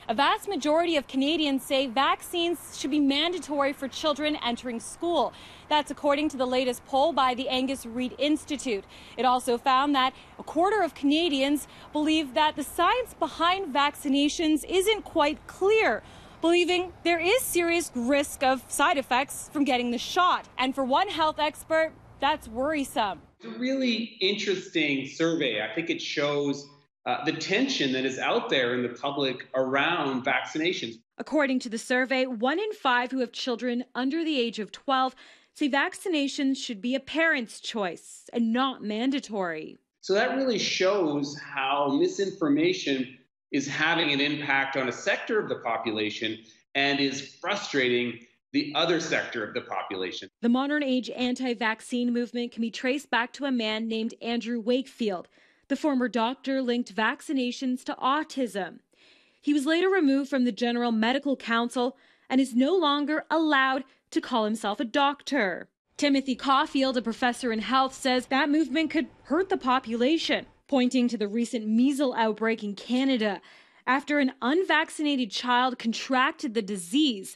A vast majority of Canadians say vaccines should be mandatory for children entering school. That's according to the latest poll by the Angus Reid Institute. It also found that a quarter of Canadians believe that the science behind vaccinations isn't quite clear, believing there is serious risk of side effects from getting the shot. And for one health expert, that's worrisome. It's a really interesting survey. I think it shows the tension that is out there in the public around vaccinations. According to the survey, 1 in 5 who have children under the age of 12 say vaccinations should be a parent's choice and not mandatory. So that really shows how misinformation is having an impact on a sector of the population and is frustrating the other sector of the population. The modern age anti-vaccine movement can be traced back to a man named Andrew Wakefield. The former doctor linked vaccinations to autism. He was later removed from the General Medical Council and is no longer allowed to call himself a doctor. Timothy Caulfield, a professor in health, says that movement could hurt the population, pointing to the recent measles outbreak in Canada after an unvaccinated child contracted the disease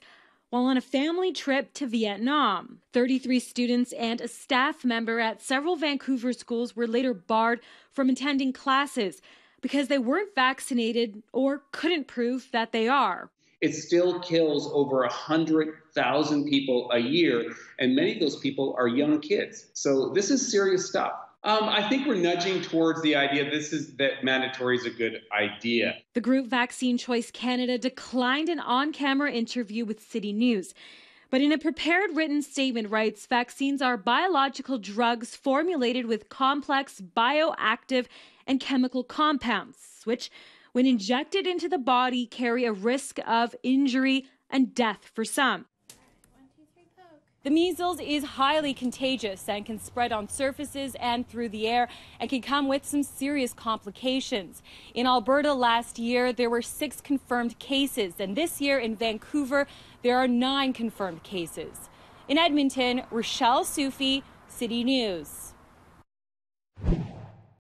while on a family trip to Vietnam. 33 students and a staff member at several Vancouver schools were later barred from attending classes because they weren't vaccinated or couldn't prove that they are. It still kills over 100,000 people a year, and many of those people are young kids. So this is serious stuff. I think we're nudging towards the idea that mandatory is a good idea. The group Vaccine Choice Canada declined an on-camera interview with City News, but in a prepared written statement writes, vaccines are biological drugs formulated with complex bioactive and chemical compounds, which, when injected into the body, carry a risk of injury and death for some. The measles is highly contagious and can spread on surfaces and through the air and can come with some serious complications. In Alberta last year, there were 6 confirmed cases, and this year in Vancouver, there are 9 confirmed cases. In Edmonton, Rochelle Soufi, City News.